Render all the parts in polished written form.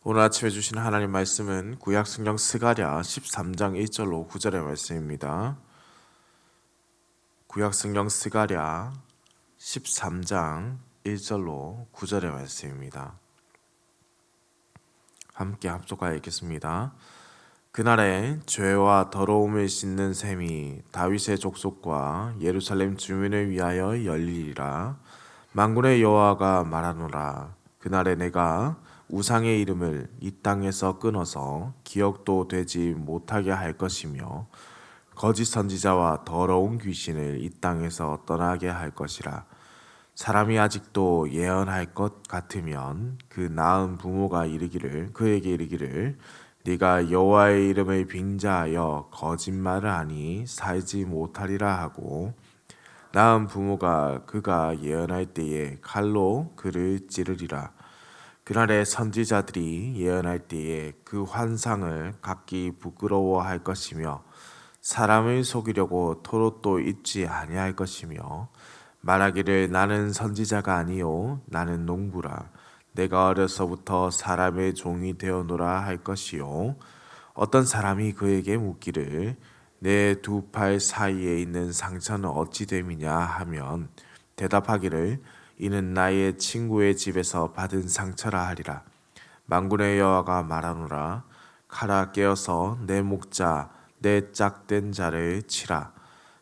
오늘 아침에 주신 하나님 말씀은 구약성경 스가랴 13장 1절로 9절의 말씀입니다. 구약성경 스가랴 13장 1절로 9절의 말씀입니다. 함께 합독하여 읽겠습니다. 그날에 죄와 더러움을 씻는 셈이 다윗의 족속과 예루살렘 주민을 위하여 열리리라. 만군의 여호와가 말하노라. 그날에 내가 우상의 이름을 이 땅에서 끊어서 기억도 되지 못하게 할 것이며 거짓 선지자와 더러운 귀신을 이 땅에서 떠나게 할 것이라. 사람이 아직도 예언할 것 같으면 그 나은 부모가 그에게 이르기를 네가 여호와의 이름을 빙자하여 거짓말을 하니 살지 못하리라 하고, 나은 부모가 그가 예언할 때에 칼로 그를 찌르리라. 그날에 선지자들이 예언할 때에 그 환상을 각기 부끄러워할 것이며 사람을 속이려고 토롯도 잊지 아니할 것이며 말하기를 나는 선지자가 아니요 나는 농부라. 내가 어려서부터 사람의 종이 되어노라 할 것이요. 어떤 사람이 그에게 묻기를 내 두 팔 사이에 있는 상처는 어찌 됨이냐 하면 대답하기를 이는 나의 친구의 집에서 받은 상처라 하리라. 만군의 여호와가 말하노라. 칼아 깨어서 내 목자 내 짝된 자를 치라.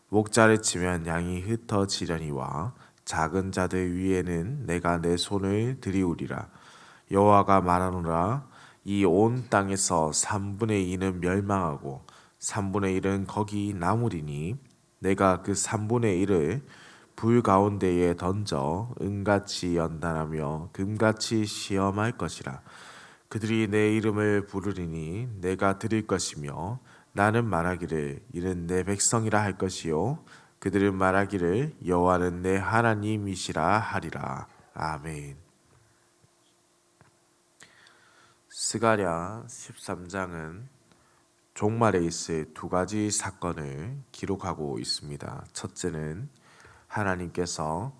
목자를 치면 양이 흩어지려니와 작은 자들 위에는 내가 내 손을 들이우리라. 여호와가 말하노라. 이 온 땅에서 3분의 2는 멸망하고 3분의 1은 거기 남으리니 내가 그 3분의 1을 불 가운데에 던져 은같이 연단하며 금같이 시험할 것이라. 그들이 내 이름을 부르리니 내가 들을 것이며 나는 말하기를 이는 내 백성이라 할 것이요 그들은 말하기를 여호와는 내 하나님이시라 하리라. 아멘. 스가랴 13장은 종말에 있을 두 가지 사건을 기록하고 있습니다. 첫째는 하나님께서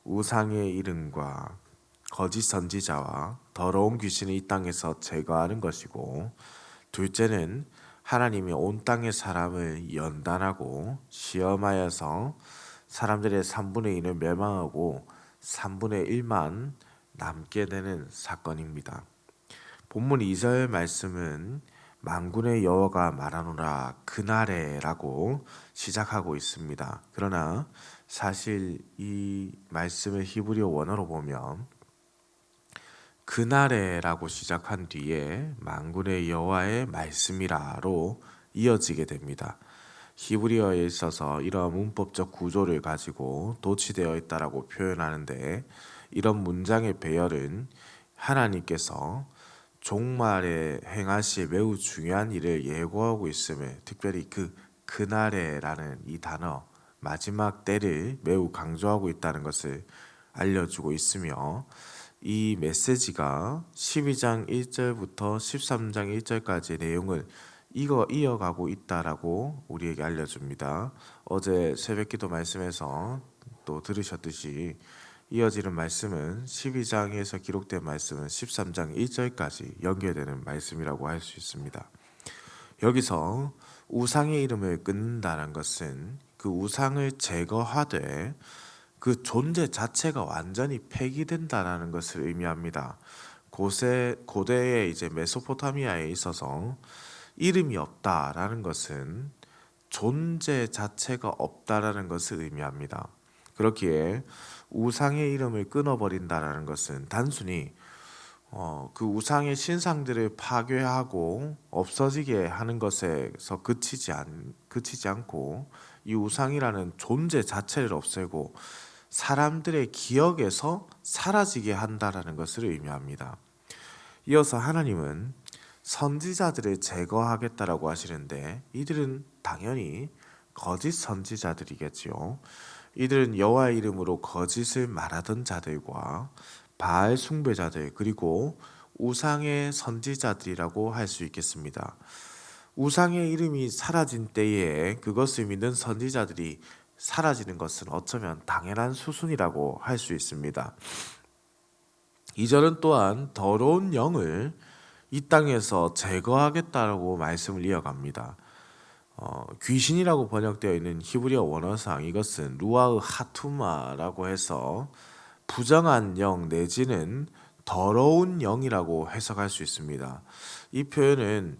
우상의 이름과 거짓 선지자와 더러운 귀신을 이 땅에서 제거하는 것이고, 둘째는 하나님이 온 땅의 사람을 연단하고 시험하여서 사람들의 3분의 2는 멸망하고 3분의 1만 남게 되는 사건입니다. 본문 2절 말씀은 만군의 여호와가 말하노라 그날에라고 시작하고 있습니다. 그러나 사실 이 말씀을 히브리어 원어로 보면 그날에라고 시작한 뒤에 만군의 여호와의 말씀이라로 이어지게 됩니다. 히브리어에 있어서 이러한 문법적 구조를 가지고 도치되어 있다라고 표현하는데, 이런 문장의 배열은 하나님께서 종말에 행하실 매우 중요한 일을 예고하고 있음을, 특별히 그날에라는 이 단어 마지막 때를 매우 강조하고 있다는 것을 알려주고 있으며, 이 메시지가 12장 1절부터 13장 1절까지의 내용을 이어가고 있다라고 우리에게 알려줍니다. 어제 새벽기도 말씀에서 또 들으셨듯이 이어지는 말씀은 12장에서 기록된 말씀은 13장 1절까지 연결되는 말씀이라고 할 수 있습니다. 여기서 우상의 이름을 끊는다는 것은 그 우상을 제거하되 그 존재 자체가 완전히 폐기된다라는 것을 의미합니다. 고대의 이제 메소포타미아에 있어서 이름이 없다라는 것은 존재 자체가 없다라는 것을 의미합니다. 그렇기에 우상의 이름을 끊어버린다라는 것은 단순히 그 우상의 신상들을 파괴하고 없어지게 하는 것에서 그치지 않고 이 우상이라는 존재 자체를 없애고 사람들의 기억에서 사라지게 한다라는 것을 의미합니다. 이어서 하나님은 선지자들을 제거하겠다라고 하시는데, 이들은 당연히 거짓 선지자들이겠지요. 이들은 여호와의 이름으로 거짓을 말하던 자들과 바알 숭배자들, 그리고 우상의 선지자들이라고 할 수 있겠습니다. 우상의 이름이 사라진 때에 그것을 믿는 선지자들이 사라지는 것은 어쩌면 당연한 수순이라고 할 수 있습니다. 2절은 또한 더러운 영을 이 땅에서 제거하겠다라고 말씀을 이어갑니다. 귀신이라고 번역되어 있는 히브리어 원어상 이것은 루아흐 하투마라고 해서 부정한 영 내지는 더러운 영이라고 해석할 수 있습니다. 이 표현은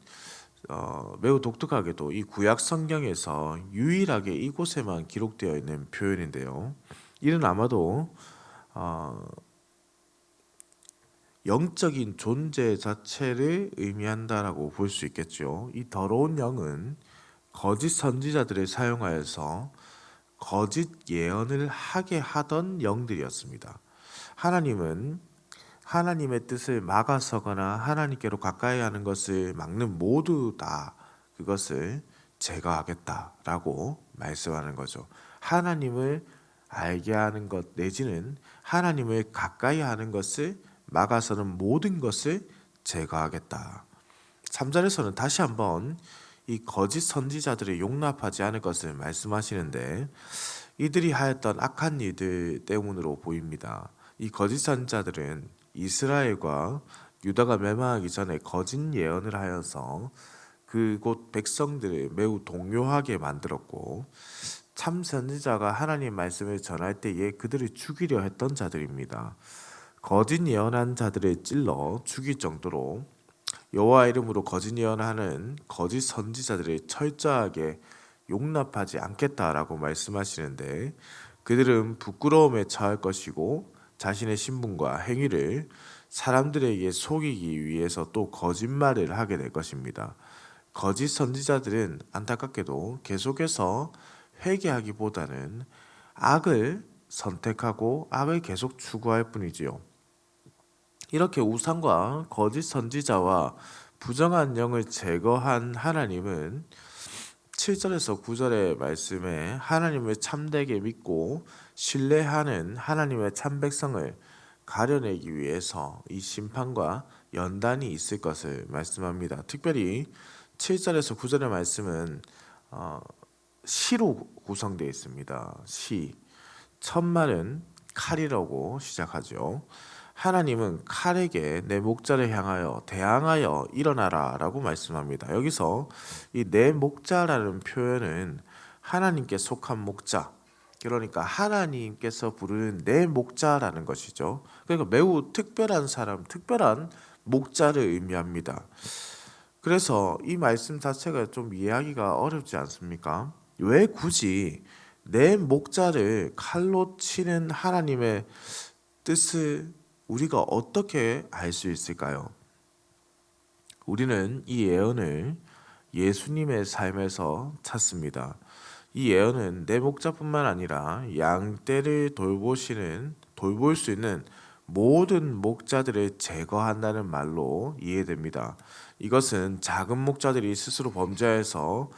매우 독특하게도 이 구약 성경에서 유일하게 이곳에만 기록되어 있는 표현인데요. 이는 아마도 영적인 존재 자체를 의미한다라고 볼 수 있겠죠. 이 더러운 영은 거짓 선지자들을 사용하여서 거짓 예언을 하게 하던 영들이었습니다. 하나님은 하나님의 뜻을 막아서거나 하나님께로 가까이 하는 것을 막는 모두 다 그것을 제거하겠다라고 말씀하는 거죠. 하나님을 알게 하는 것 내지는 하나님을 가까이 하는 것을 막아서는 모든 것을 제거하겠다. 3절에서는 다시 한번 이 거짓 선지자들을 용납하지 않을 것을 말씀하시는데 이들이 하였던 악한 일들 때문으로 보입니다. 이 거짓 선지자들은 이스라엘과 유다가 멸망하기 전에 거짓 예언을 하여서 그곳 백성들을 매우 동요하게 만들었고 참 선지자가 하나님 말씀을 전할 때에 그들을 죽이려 했던 자들입니다. 거짓 예언한 자들을 찔러 죽일 정도로 여호와 이름으로 거짓 예언하는 거짓 선지자들을 철저하게 용납하지 않겠다라고 말씀하시는데 그들은 부끄러움에 처할 것이고 자신의 신분과 행위를 사람들에게 속이기 위해서 또 거짓말을 하게 될 것입니다. 거짓 선지자들은 안타깝게도 계속해서 회개하기보다는 악을 선택하고 악을 계속 추구할 뿐이지요. 이렇게 우상과 거짓 선지자와 부정한 영을 제거한 하나님은 7절에서 9절의 말씀에 하나님을 참되게 믿고 신뢰하는 하나님의 참 백성을 가려내기 위해서 이 심판과 연단이 있을 것을 말씀합니다. 특별히 7절에서 9절의 말씀은 시로 구성되어 있습니다. 시. 첫 말은 칼이라고 시작하죠. 하나님은 칼에게 내 목자를 향하여 대항하여 일어나라 라고 말씀합니다. 여기서 이 내 목자라는 표현은 하나님께 속한 목자, 그러니까 하나님께서 부르는 내 목자라는 것이죠. 그러니까 매우 특별한 사람, 특별한 목자를 의미합니다. 그래서 이 말씀 자체가 좀 이해하기가 어렵지 않습니까? 왜 굳이 내 목자를 칼로 치는 하나님의 뜻을 우리가 어떻게 알 수 있을까요? 우리는 이 예언을 예수님의 삶에서 찾습니다. 이 예언은 내 목자뿐만 아니라 양떼를 돌볼 수 있는 모든 목자들을 제거한다는 말로 이해됩니다. 이것은 작은 목자들이 스스로 범죄해서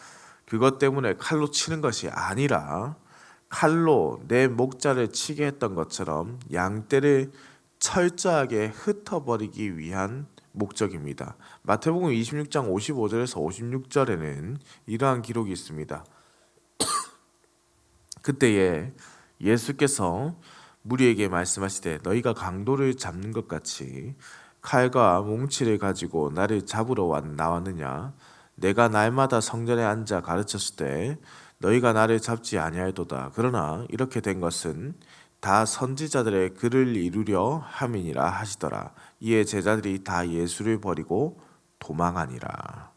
그것 때문에 칼로 치는 것이 아니라 칼로 내 목자를 치게 했던 것처럼 양떼를 철저하게 흩어버리기 위한 목적입니다. 마태복음 26장 55절에서 56절에는 이러한 기록이 있습니다. 그때에 예수께서 무리에게 말씀하시되 너희가 강도를 잡는 것 같이 칼과 몽치를 가지고 나를 잡으러 나왔느냐? 내가 날마다 성전에 앉아 가르쳤을 때 너희가 나를 잡지 아니하였도다. 그러나 이렇게 된 것은 다 선지자들의 글을 이루려 함이니라 하시더라. 이에 제자들이 다 예수를 버리고 도망하니라.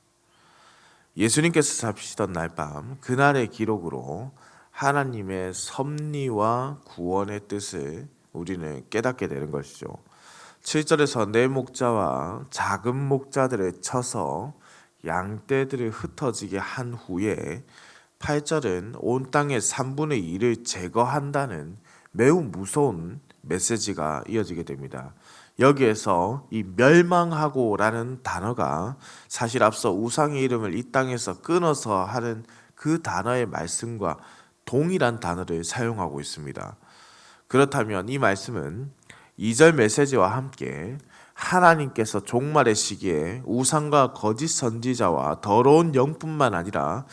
예수님께서 잡히시던 날 밤 그날의 기록으로 하나님의 섭리와 구원의 뜻을 우리는 깨닫게 되는 것이죠. 7절에서 내 목자와 작은 목자들을 쳐서 양떼들을 흩어지게 한 후에 8절은 온 땅의 3분의 2를 제거한다는 매우 무서운 메시지가 이어지게 됩니다. 여기에서 이 멸망하고라는 단어가 사실 앞서 우상의 이름을 이 땅에서 끊어서 하는 그 단어의 말씀과 동일한 단어를 사용하고 있습니다. 그렇다면 이 말씀은 2절 메시지와 함께 하나님께서 종말의 시기에 우상과 거짓 선지자와 더러운 영뿐만 아니라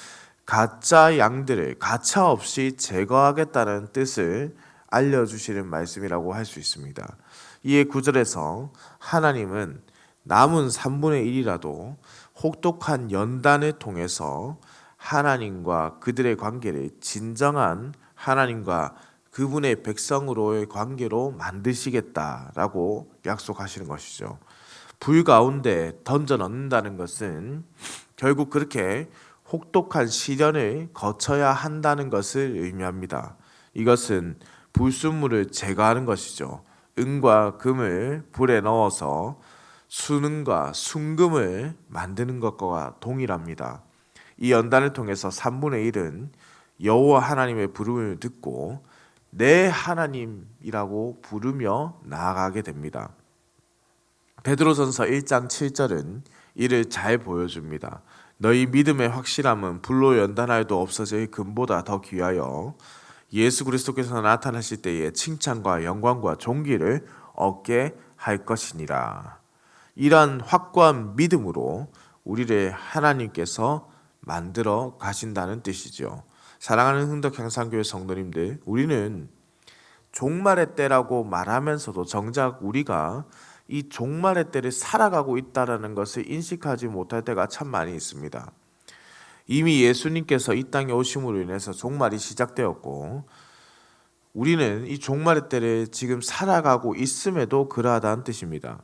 가짜 양들을 가차없이 제거하겠다는 뜻을 알려주시는 말씀이라고 할 수 있습니다. 이에 9절에서 하나님은 남은 3분의 1이라도 혹독한 연단을 통해서 하나님과 그들의 관계를 진정한 하나님과 그분의 백성으로의 관계로 만드시겠다라고 약속하시는 것이죠. 불 가운데 던져 넣는다는 것은 결국 그렇게 혹독한 시련을 거쳐야 한다는 것을 의미합니다. 이것은 불순물을 제거하는 것이죠. 은과 금을 불에 넣어서 수능과 순금을 만드는 것과 동일합니다. 이 연단을 통해서 3분의 1은 여호와 하나님의 부름을 듣고 내 하나님이라고 부르며 나아가게 됩니다. 베드로전서 1장 7절은 이를 잘 보여줍니다. 너희 믿음의 확실함은 불로 연단하여도 없어질 금보다 더 귀하여 예수 그리스도께서 나타나실 때에 칭찬과 영광과 존귀를 얻게 할 것이니라. 이러한 확고한 믿음으로 우리를 하나님께서 만들어 가신다는 뜻이죠. 사랑하는 흥덕향상교회 성도님들, 우리는 종말의 때라고 말하면서도 정작 우리가 이 종말의 때를 살아가고 있다는 것을 인식하지 못할 때가 참 많이 있습니다. 이미 예수님께서 이 땅에 오심으로 인해서 종말이 시작되었고 우리는 이 종말의 때를 지금 살아가고 있음에도 그러하다는 뜻입니다.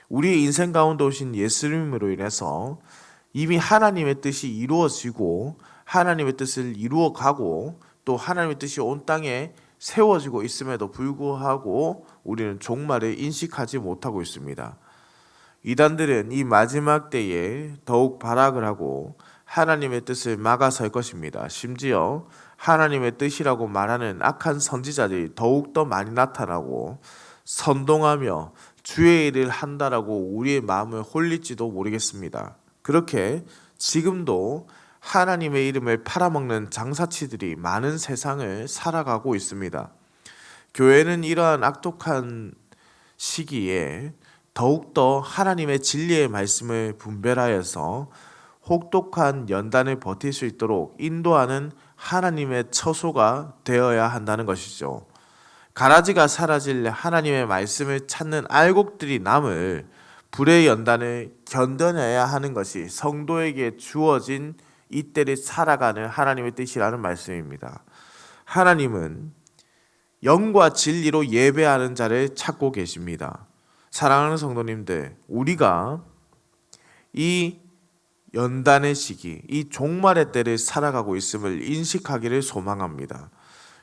우리의 인생 가운데 오신 예수님으로 인해서 이미 하나님의 뜻이 이루어지고 하나님의 뜻을 이루어가고 또 하나님의 뜻이 온 땅에 세워지고 있음에도 불구하고 우리는 종말을 인식하지 못하고 있습니다. 이단들은 이 마지막 때에 더욱 발악을 하고 하나님의 뜻을 막아설 것입니다. 심지어 하나님의 뜻이라고 말하는 악한 선지자들이 더욱더 많이 나타나고 선동하며 주의 일을 한다라고 우리의 마음을 홀릴지도 모르겠습니다. 그렇게 지금도 하나님의 이름을 팔아먹는 장사치들이 많은 세상을 살아가고 있습니다. 교회는 이러한 악독한 시기에 더욱더 하나님의 진리의 말씀을 분별하여서 혹독한 연단을 버틸 수 있도록 인도하는 하나님의 처소가 되어야 한다는 것이죠. 가라지가 사라질 하나님의 말씀을 찾는 알곡들이 남을 불의 연단을 견뎌내야 하는 것이 성도에게 주어진 이때를 살아가는 하나님의 뜻이라는 말씀입니다. 하나님은 영과 진리로 예배하는 자를 찾고 계십니다. 사랑하는 성도님들, 우리가 이 연단의 시기, 이 종말의 때를 살아가고 있음을 인식하기를 소망합니다.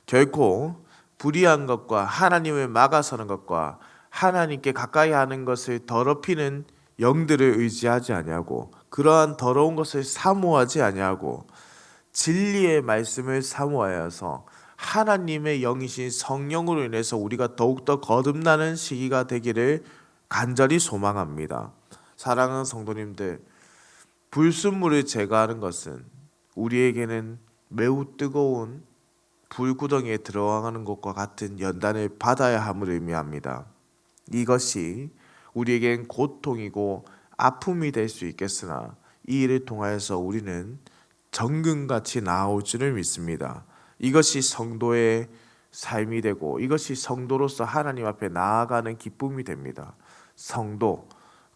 결코 불의한 것과 하나님을 막아서는 것과 하나님께 가까이 하는 것을 더럽히는 영들을 의지하지 아니하고 그러한 더러운 것을 사모하지 아니하고 진리의 말씀을 사모하여서 하나님의 영이신 성령으로 인해서 우리가 더욱더 거듭나는 시기가 되기를 간절히 소망합니다. 사랑하는 성도님들, 불순물을 제거하는 것은 우리에게는 매우 뜨거운 불구덩이에 들어가는 것과 같은 연단을 받아야 함을 의미합니다. 이것이 우리에겐 고통이고 아픔이 될 수 있겠으나 이 일을 통하여서 우리는 정금같이 나아올 줄을 믿습니다. 이것이 성도의 삶이 되고 이것이 성도로서 하나님 앞에 나아가는 기쁨이 됩니다. 성도,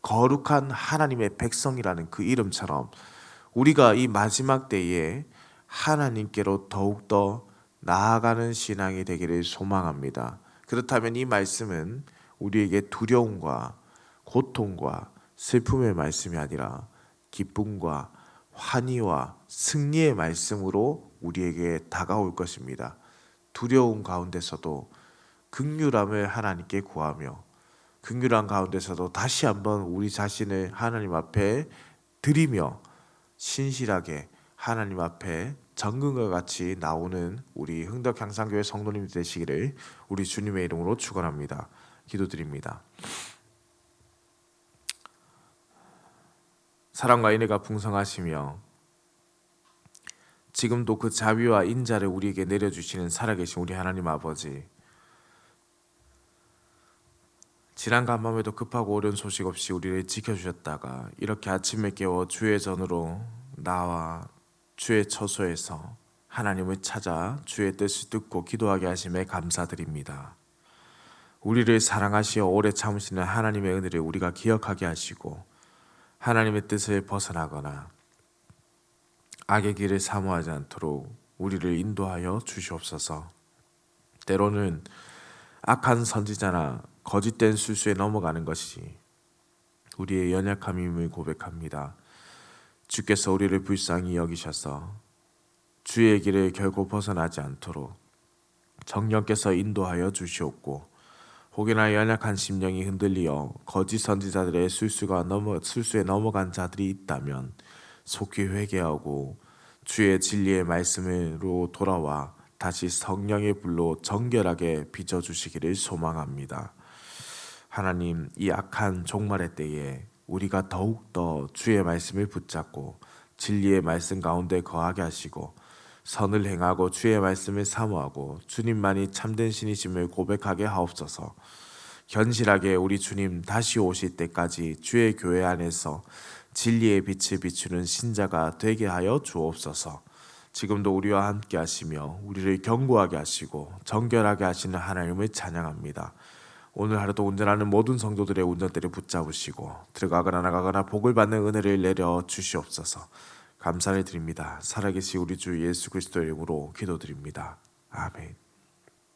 거룩한 하나님의 백성이라는 그 이름처럼 우리가 이 마지막 때에 하나님께로 더욱더 나아가는 신앙이 되기를 소망합니다. 그렇다면 이 말씀은 우리에게 두려움과 고통과 슬픔의 말씀이 아니라 기쁨과 환희와 승리의 말씀으로 우리에게 다가올 것입니다. 두려움 가운데서도 긍휼함을 하나님께 구하며 긍휼함 가운데서도 다시 한번 우리 자신을 하나님 앞에 드리며 신실하게 하나님 앞에 정금과 같이 나오는 우리 흥덕향상교회 성도님 되시기를 우리 주님의 이름으로 축원합니다. 기도드립니다. 사랑과 인애가 풍성하시며 지금도 그 자비와 인자를 우리에게 내려주시는 살아계신 우리 하나님 아버지, 지난 간밤에도 급하고 어려운 소식 없이 우리를 지켜주셨다가 이렇게 아침에 깨워 주의 전으로 나와 주의 처소에서 하나님을 찾아 주의 뜻을 듣고 기도하게 하심에 감사드립니다. 우리를 사랑하시어 오래 참으시는 하나님의 은혜를 우리가 기억하게 하시고 하나님의 뜻을 벗어나거나 악의 길을 사모하지 않도록 우리를 인도하여 주시옵소서. 때로는 악한 선지자나 거짓된 술수에 넘어가는 것이 우리의 연약함임을 고백합니다. 주께서 우리를 불쌍히 여기셔서 주의 길을 결코 벗어나지 않도록 정령께서 인도하여 주시옵고 혹여나 연약한 심령이 흔들리어 거짓 선지자들의 술수에 넘어간 자들이 있다면 속히 회개하고 주의 진리의 말씀으로 돌아와 다시 성령의 불로 정결하게 빚어주시기를 소망합니다. 하나님, 이 악한 종말의 때에 우리가 더욱더 주의 말씀을 붙잡고 진리의 말씀 가운데 거하게 하시고 선을 행하고 주의 말씀을 사모하고 주님만이 참된 신이심을 고백하게 하옵소서. 현실하게 우리 주님 다시 오실 때까지 주의 교회 안에서 진리의 빛을 비추는 신자가 되게 하여 주옵소서. 지금도 우리와 함께 하시며 우리를 견고하게 하시고 정결하게 하시는 하나님을 찬양합니다. 오늘 하루도 운전하는 모든 성도들의 운전대를 붙잡으시고 들어가거나 나가거나 복을 받는 은혜를 내려 주시옵소서. 감사를 드립니다. 살아계신 우리 주 예수 그리스도의 이름으로 기도드립니다. 아멘.